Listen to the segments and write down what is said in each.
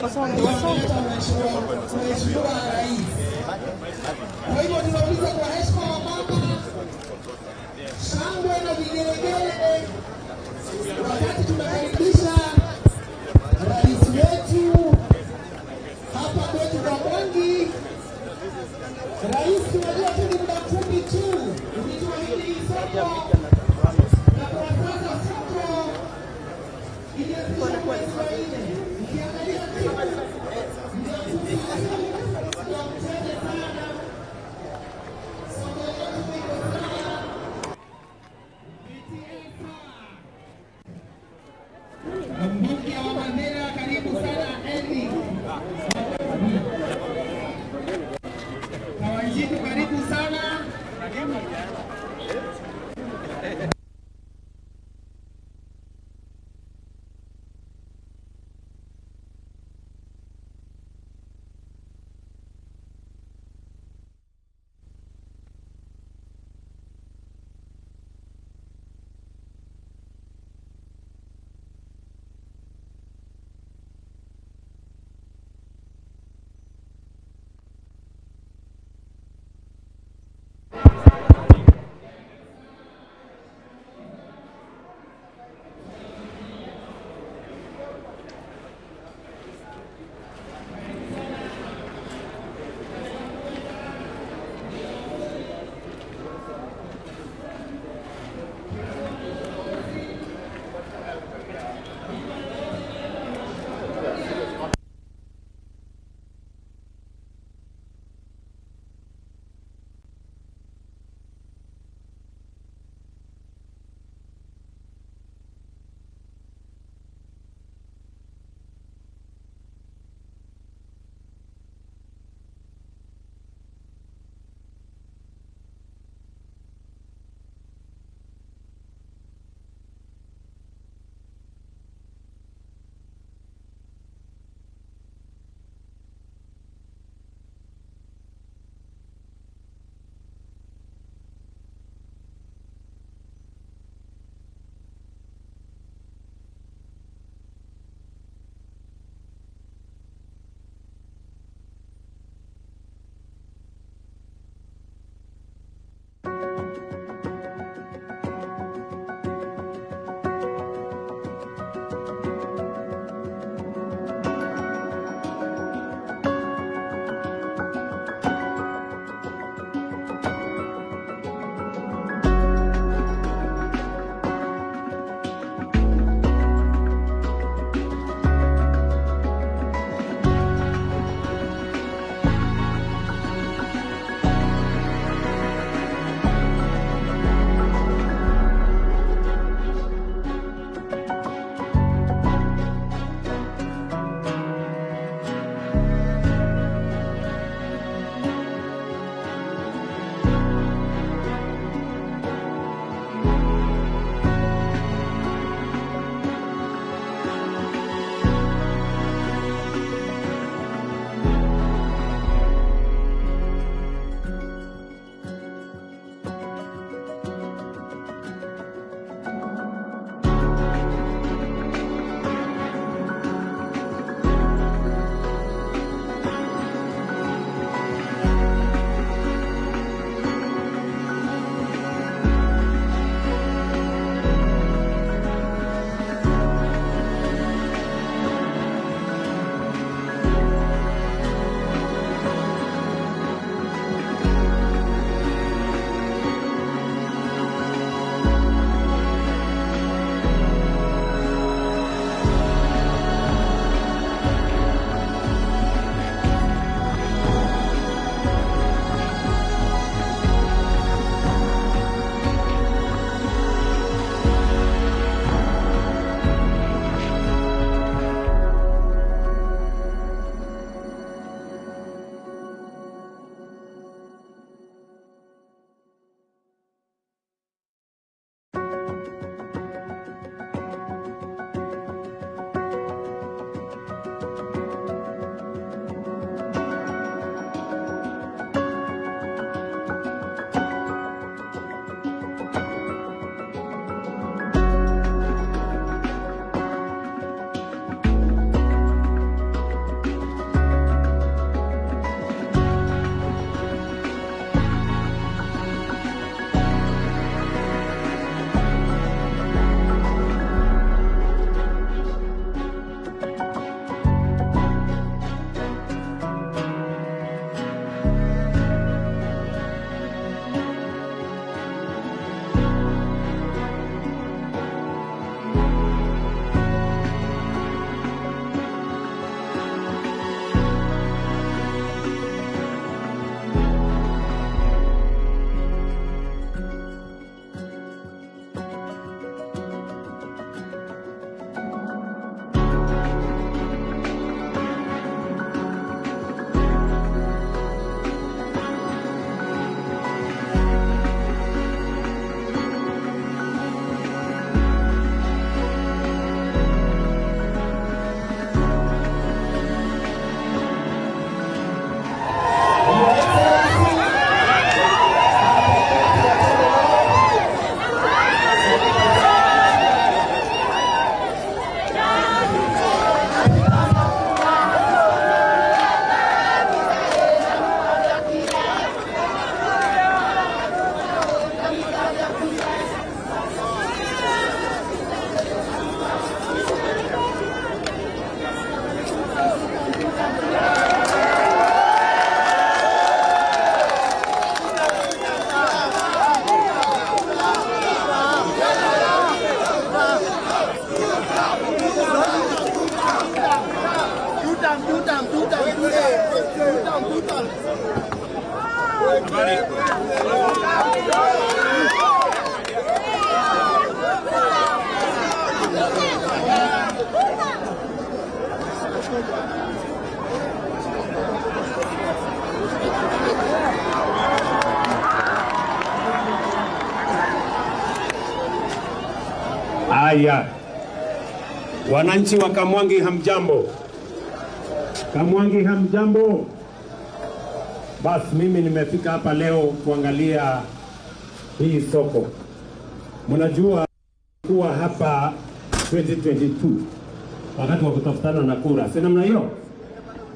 Kwa hivyo tunauliza kwa heshima wa mama, shangwe na vigelegele wakati tunakaribisha rais wetu hapa kwetu Gabongi. Rais, unajua tu ni muda mfupi tu ulituahidi soko, na kwa sasa soko imeanzishwa kwa Kiswahili. Ukiangalia mbunge wa Mandera, karibu sana Eli Kawanjiku, karibu sana. Haya, wananchi wa Kamwangi hamjambo? Kamwangi hamjambo? Basi mimi nimefika hapa leo kuangalia hii soko. Mnajua kuwa hapa 2022 wakati wa kutafutana na kura, si namna hiyo?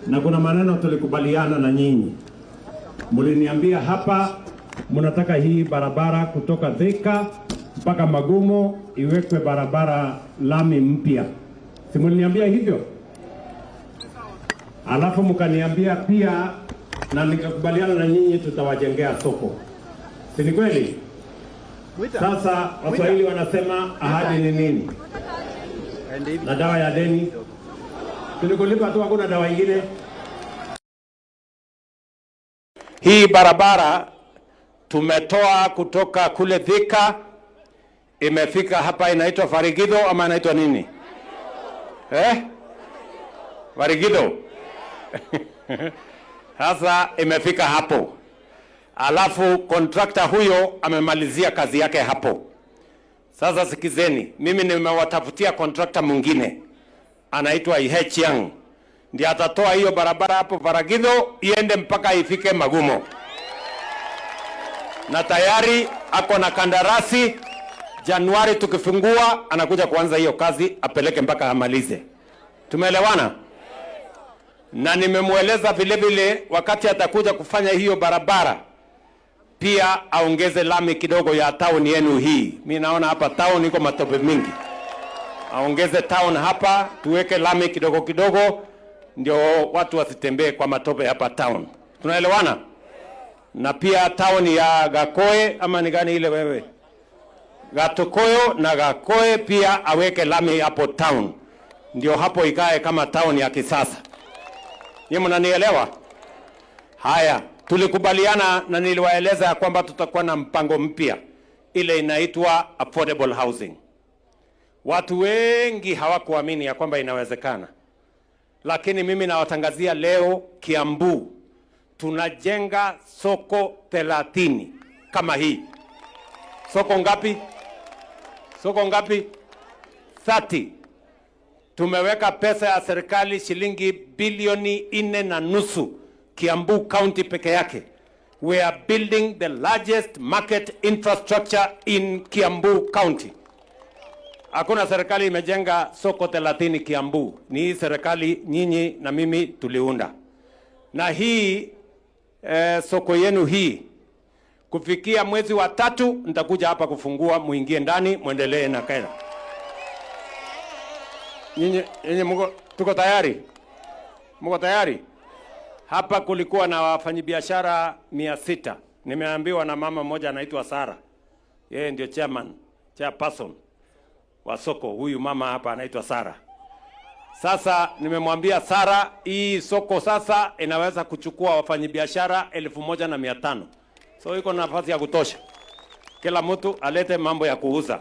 Na kuna maneno tulikubaliana na nyinyi. Mliniambia hapa mnataka hii barabara kutoka Thika mpaka Magumo iwekwe barabara lami mpya. Si mliniambia hivyo? Alafu mkaniambia pia na nikakubaliana na nyinyi tutawajengea soko. Si ni kweli? Sasa Waswahili wanasema ahadi ni nini? Na dawa ya deni. Tulikulipa tu, hakuna dawa nyingine. Hii barabara tumetoa kutoka kule Thika, imefika hapa, inaitwa Farigido ama inaitwa nini? Farigido. Sasa imefika hapo. Alafu contractor huyo amemalizia kazi yake hapo. Sasa sikizeni, mimi nimewatafutia contractor mwingine anaitwa IH Young, ndiye atatoa hiyo barabara hapo Faragido iende mpaka ifike Magumo, na tayari ako na kandarasi. Januari tukifungua anakuja kuanza hiyo kazi, apeleke mpaka amalize. Tumeelewana? Na nimemweleza vile vile wakati atakuja kufanya hiyo barabara pia aongeze lami kidogo ya town yenu hii. Mimi naona hapa town iko matope mingi. Aongeze town hapa, tuweke lami kidogo kidogo ndio watu wasitembee kwa matope hapa town. Tunaelewana? Na pia town ya Gakoe ama ni gani ile wewe? Gatokoyo na Gakoe pia aweke lami hapo town. Ndio hapo ikae kama town ya kisasa. Yeye mnanielewa? Haya, tulikubaliana na niliwaeleza kwamba tutakuwa na mpango mpya ile inaitwa affordable housing. Watu wengi hawakuamini ya kwamba inawezekana. Lakini mimi nawatangazia leo Kiambu tunajenga soko 30 kama hii. Soko ngapi? Soko ngapi? 30. Tumeweka pesa ya serikali shilingi bilioni 4.5 Kiambu County peke yake. We are building the largest market infrastructure in Kiambu County. Hakuna serikali imejenga soko 30 Kiambu. Ni hii serikali nyinyi na mimi tuliunda. Na hii soko yenu hii kufikia mwezi wa 3 nitakuja hapa kufungua, muingie ndani muendelee na kazi. Nyinyi tuko tayari? Mko tayari? Hapa kulikuwa na wafanyabiashara 600. Nimeambiwa na mama mmoja anaitwa Sara. Yeye ndio chairperson wa soko. Huyu mama hapa anaitwa Sara. Sasa nimemwambia Sara, hii soko sasa inaweza kuchukua wafanyabiashara 1500. So iko na nafasi ya kutosha. Kila mtu alete mambo ya kuuza.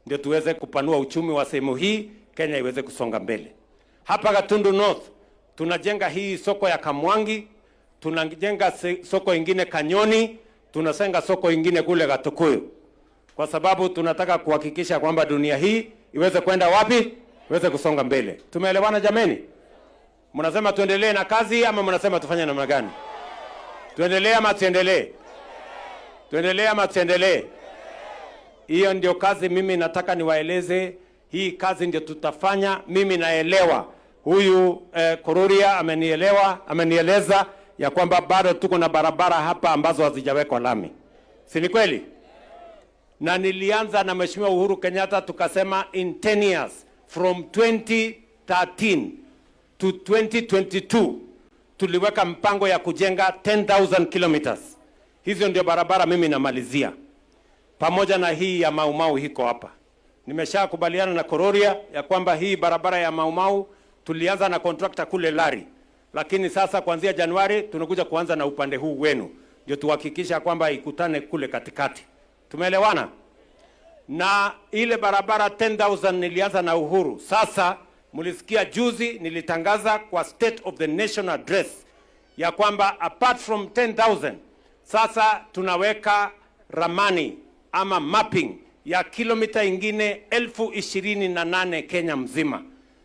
Ndio tuweze kupanua uchumi wa sehemu hii, Kenya iweze kusonga mbele. Hapa Gatundu North tunajenga hii soko ya Kamwangi, tunajenga soko ingine Kanyoni, tunasenga soko ingine kule Gatukuyu. Kwa sababu tunataka kuhakikisha kwamba dunia hii iweze kwenda wapi? Iweze kusonga mbele. Tumeelewana jameni? Mnasema tuendelee na kazi ama mnasema tufanye namna gani? Tuendelee ama tuendelee? Tuendelee ama tuendelee? Hiyo ndio kazi mimi nataka niwaeleze. Hii kazi ndio tutafanya. Mimi naelewa. Huyu Kururia amenieleza ya kwamba bado tuko na barabara hapa ambazo hazijawekwa lami. Si ni kweli? Na nilianza na Mheshimiwa Uhuru Kenyatta tukasema in 10 years from 2013 to 2022 tuliweka mpango ya kujenga 10,000 kilometers. Hizo ndio barabara mimi namalizia. Pamoja na hii ya Mau Mau hiko hapa. Nimeshakubaliana na Kururia ya kwamba hii barabara ya Mau Mau tulianza na contractor kule Lari, lakini sasa kuanzia Januari tunakuja kuanza na upande huu wenu, ndio tuhakikisha kwamba ikutane kule katikati. Tumeelewana? Na ile barabara 10,000 nilianza na Uhuru. Sasa mulisikia juzi nilitangaza kwa State of the Nation Address ya kwamba apart from 10,000 sasa tunaweka ramani ama mapping ya kilomita ingine 28,000 Kenya mzima.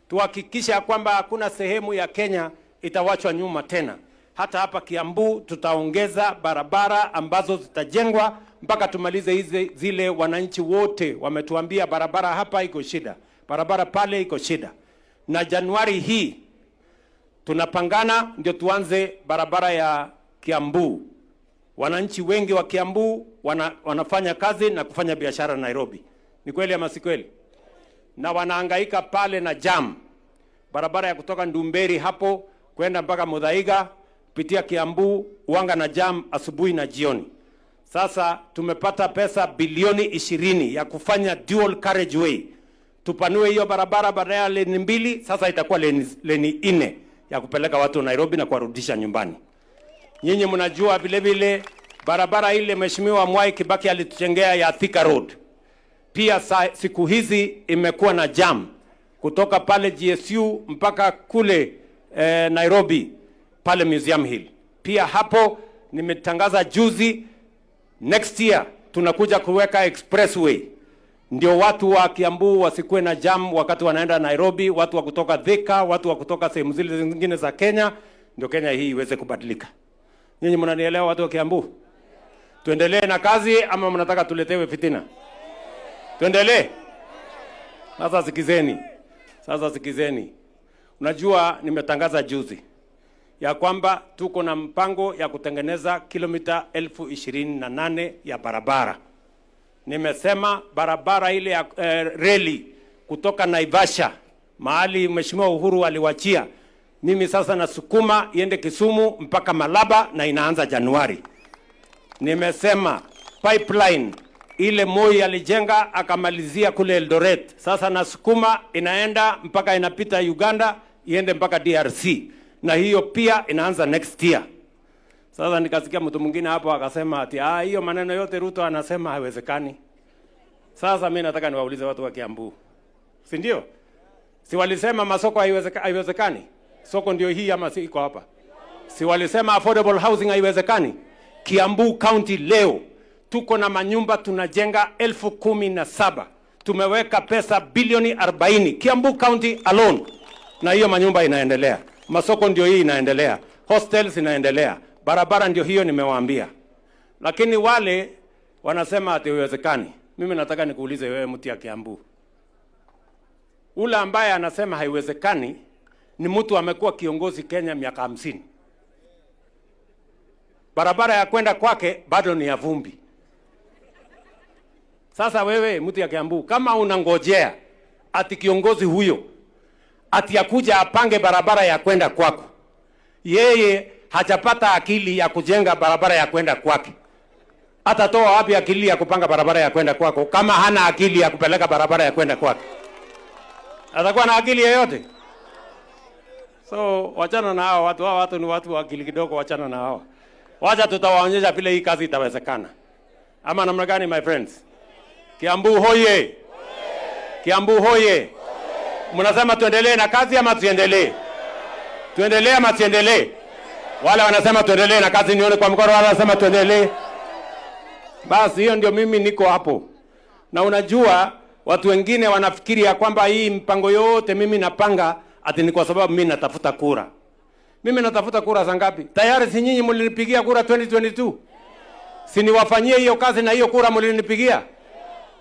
Tuhakikisha kwamba hakuna sehemu ya Kenya itawachwa nyuma tena. Hata hapa Kiambu tutaongeza barabara ambazo zitajengwa mpaka tumalize zile wananchi wote wametuambia barabara hapa iko shida, barabara pale iko shida. Na Januari hii tunapangana ndio tuanze barabara ya Kiambu. Wananchi wengi wa Kiambu wanafanya kazi na kufanya biashara Nairobi. Ni kweli ama si kweli? Na wanahangaika pale na jam. Barabara ya kutoka Ndumberi hapo kwenda mpaka Muthaiga kupitia Kiambu wanga na jam asubuhi na jioni. Sasa tumepata pesa bilioni 20 ya kufanya dual carriageway. Tupanue hiyo barabara badala ya leni 2, sasa itakuwa leni 4 ya kupeleka watu Nairobi na kuwarudisha nyumbani. Nyinyi mnajua vile vile barabara ile Mheshimiwa Mwai Kibaki alitujengea ya Thika Road. Pia siku hizi imekuwa na jam kutoka pale GSU mpaka kule Nairobi pale Museum Hill. Pia hapo nimetangaza juzi next year tunakuja kuweka expressway. Ndio watu wa Kiambu wasikuwe na jam wakati wanaenda Nairobi, watu wa kutoka Thika, watu wa kutoka sehemu zile zingine za Kenya, ndio Kenya hii iweze kubadilika. Nyinyi mnanielewa watu wa Kiambu? Tuendelee na kazi ama mnataka tuletewe fitina? Tuendelee? Sasa sikizeni. Unajua nimetangaza juzi ya kwamba tuko na mpango ya kutengeneza kilomita 28,000 ya barabara. Nimesema barabara ile ya reli kutoka Naivasha mahali Mheshimiwa Uhuru aliwachia, mimi sasa nasukuma iende Kisumu mpaka Malaba na inaanza Januari. Nimesema pipeline ile Moi alijenga akamalizia kule Eldoret, sasa nasukuma inaenda mpaka inapita Uganda iende mpaka DRC, na hiyo pia inaanza next year. Sasa nikasikia mtu mwingine hapo akasema ati hiyo maneno yote Ruto anasema haiwezekani. Sasa mimi nataka niwaulize watu wa Kiambu, si ndio? Si walisema masoko haiwezekani? Soko ndio hii ama si iko hapa? Si walisema affordable housing haiwezekani? Kiambu County leo tuko na manyumba tunajenga 17,000. Tumeweka pesa bilioni 40 Kiambu County alone, na hiyo manyumba inaendelea. Masoko ndio hii inaendelea, hostels inaendelea, barabara ndio hiyo nimewaambia. Lakini wale wanasema ati haiwezekani. Mimi nataka nikuulize wewe mtu ya Kiambu, ule ambaye anasema haiwezekani ni mtu amekuwa kiongozi Kenya miaka 50. Barabara ya kwenda kwake bado ni ya vumbi. Sasa wewe mtu ya Kiambu, kama unangojea ati kiongozi huyo ati akuja apange barabara ya kwenda kwako, yeye hajapata akili ya kujenga barabara ya kwenda kwake, atatoa wapi akili ya kupanga barabara ya kwenda kwako kama hana akili ya kupeleka barabara ya kwenda kwake? Atakuwa na akili yoyote? So wachana na hao watu. Hao watu ni watu wa akili kidogo, wachana na hao. Wacha tutawaonyesha vile hii kazi itawezekana. Ama namna gani my friends? Kiambu hoye! Kiambu hoye! Mnasema tuendelee na kazi ama tuendelee? Tuendelee ama tuendelee? Wale wanasema tuendelee na kazi nione kwa mkono, wale wanasema tuendelee. Basi hiyo ndio mimi niko hapo. Na unajua watu wengine wanafikiri ya kwamba hii mpango yote mimi napanga ati ni kwa sababu mimi natafuta kura. Mimi natafuta kura za ngapi? Tayari si nyinyi mlinipigia kura 2022? Si niwafanyie hiyo kazi na hiyo kura mlinipigia?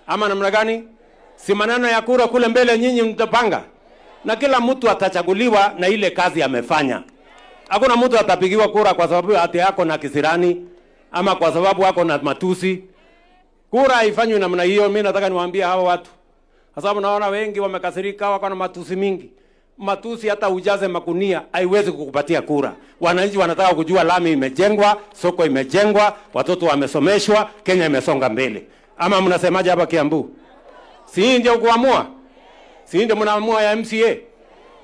Ama namna gani? Si maneno ya kura kule mbele nyinyi mtapanga? Na kila mtu atachaguliwa na ile kazi amefanya. Hakuna mtu atapigiwa kura kwa sababu ati yako na kisirani ama kwa sababu wako na matusi. Kura haifanywi namna hiyo. Mimi nataka niwaambie hao watu, kwa sababu naona wengi wamekasirika, wako na matusi mingi. Matusi hata ujaze makunia haiwezi kukupatia kura. Wananchi wanataka kujua lami imejengwa, soko imejengwa, watoto wamesomeshwa, Kenya imesonga mbele. Ama mnasemaje hapa Kiambu? Si ndio kuamua? Si ndio mnaamua ya MCA?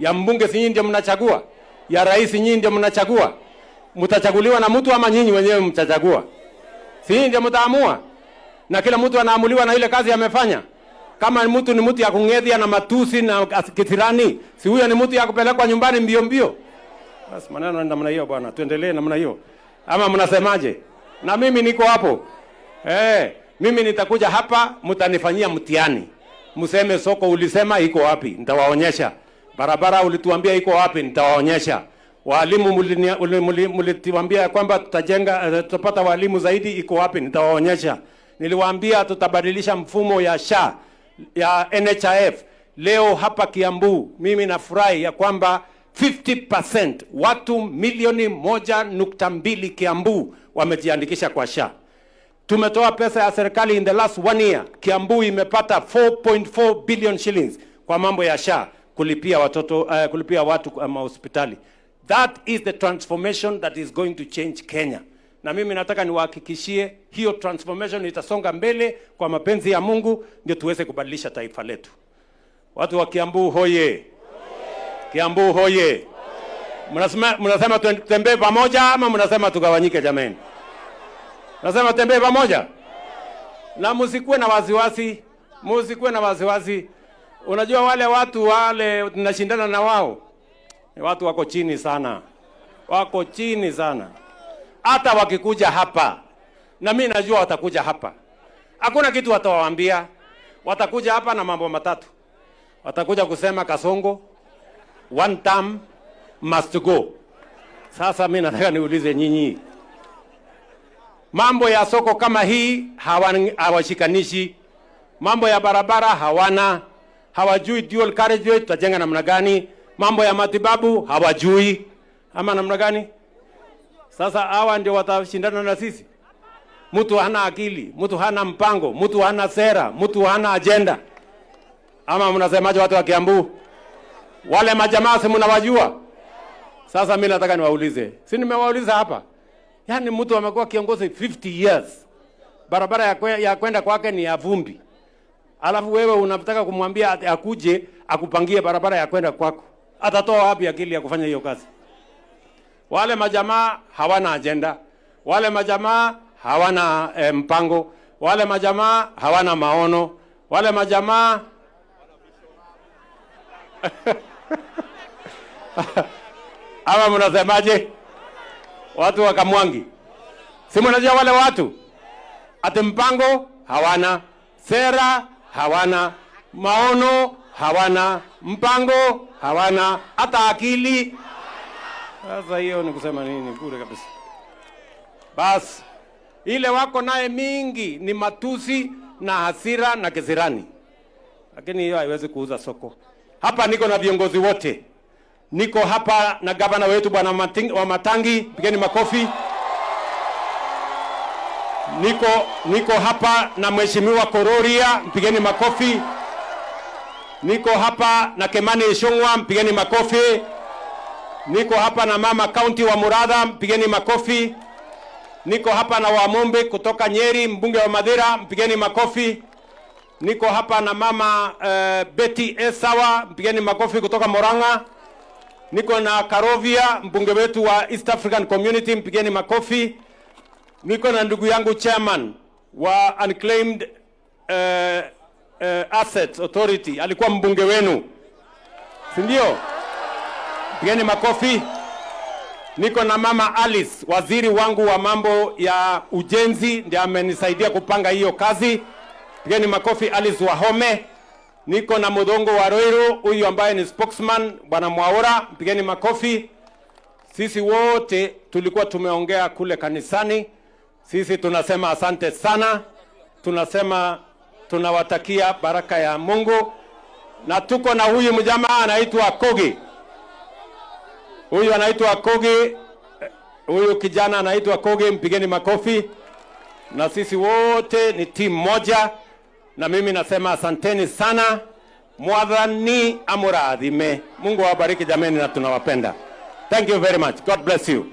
Ya mbunge si nyinyi ndio mnachagua? Ya rais nyinyi ndio mnachagua? Mtachaguliwa na mtu ama nyinyi wenyewe mtachagua? Si nyinyi ndio mtaamua? Na kila mtu anaamuliwa na ile kazi amefanya. Kama mtu ni mtu ya kung'ethia na matusi na kisirani, si huyo ni mtu ya kupelekwa nyumbani mbio mbio? Basi maneno namna hiyo bwana, tuendelee namna hiyo. Ama mnasemaje? Na mimi niko hapo. Mimi nitakuja hapa, mtanifanyia mtihani. Mseme soko ulisema iko wapi? Nitawaonyesha. Barabara ulituambia iko wapi? Nitawaonyesha. Walimu mlituambia kwamba tutajenga tutapata walimu zaidi, iko wapi? Nitawaonyesha. Niliwaambia tutabadilisha mfumo ya SHA ya NHIF. Leo hapa Kiambu mimi nafurahi ya kwamba 50% watu milioni 1.2 Kiambu wamejiandikisha kwa SHA. Tumetoa pesa ya serikali in the last 1 year. Kiambu imepata 4.4 billion shillings kwa mambo ya SHA kulipia watoto kulipia watu hospitali. That is the transformation that is going to change Kenya. Na mimi nataka niwahakikishie hiyo transformation itasonga mbele kwa mapenzi ya Mungu, ndio tuweze kubadilisha taifa letu. Watu wa Kiambu hoye. Kiambu hoye. Mnasema tutembee pamoja ama mnasema tugawanyike jameni? Nasema tembee pamoja. Na msikuwe na wasiwasi. Msikuwe na wasiwasi. Unajua wale watu wale tunashindana na wao, ni watu wako chini sana. Wako chini sana. Hata wakikuja hapa, na mimi najua watakuja hapa, hakuna kitu watawaambia. Watakuja hapa na mambo matatu. Watakuja kusema Kasongo, one term must go. Sasa mimi nataka niulize nyinyi, mambo ya soko kama hii hawashikanishi. Mambo ya barabara hawana. Hawajui dual carriageway tutajenga namna gani. Mambo ya matibabu hawajui. Ama namna gani? Sasa hawa ndio watashindana na sisi. Mtu hana akili, mtu hana mpango, mtu hana sera, mtu hana agenda. Ama mnasemaje watu wa Kiambu? Wale majamaa si mnawajua? Sasa mimi nataka niwaulize. Si nimewauliza hapa. Yaani mtu amekuwa kiongozi 50 years. Barabara ya kwenda kwake ni ya vumbi. Alafu wewe unataka kumwambia akuje akupangie barabara ya kwenda kwako. Atatoa wapi akili ya kufanya hiyo kazi? Wale majamaa hawana agenda. Wale majamaa hawana mpango. Wale majamaa hawana maono. Wale majamaa ama mnasemaje? Watu wa Kamwangi. Si mnajua wale watu? Ati mpango hawana, sera hawana, maono hawana, mpango hawana, hata akili. Sasa hiyo ni kusema nini? Bure kabisa. Bas, ile wako naye mingi ni matusi na hasira na kisirani. Lakini hiyo haiwezi kuuza soko. Hapa niko na viongozi wote. Niko hapa na gavana wetu bwana Matangi, pigeni makofi. Niko hapa na mheshimiwa Kororia, mpigeni makofi. Niko hapa na Kemani Ishungwa, mpigeni makofi. Niko hapa na mama county wa Muradha, mpigeni makofi. Niko hapa na Wamombe kutoka Nyeri, mbunge wa Madera, mpigeni makofi. Niko hapa na mama Betty Esawa, mpigeni makofi kutoka Moranga. Niko na Karovia, mbunge wetu wa East African Community, mpigeni makofi. Niko na ndugu yangu chairman wa Unclaimed Assets Authority, alikuwa mbunge wenu, si ndio? Pigeni makofi. Niko na mama Alice, waziri wangu wa mambo ya ujenzi, ndiye amenisaidia kupanga hiyo kazi. Pigeni makofi Alice Wahome. Niko na Mudongo wa Roiro, huyu ambaye ni spokesman bwana Mwaura, pigeni makofi. Sisi wote tulikuwa tumeongea kule kanisani. Sisi tunasema asante sana. Tunasema tunawatakia baraka ya Mungu. Na tuko na huyu mjamaa anaitwa Kogi. Huyu anaitwa Kogi. Huyu kijana anaitwa Kogi, mpigeni makofi. Na sisi wote ni timu moja. Na mimi nasema asanteni sana. Mwathani amuradhime. Mungu awabariki jameni na tunawapenda. Thank you very much. God bless you.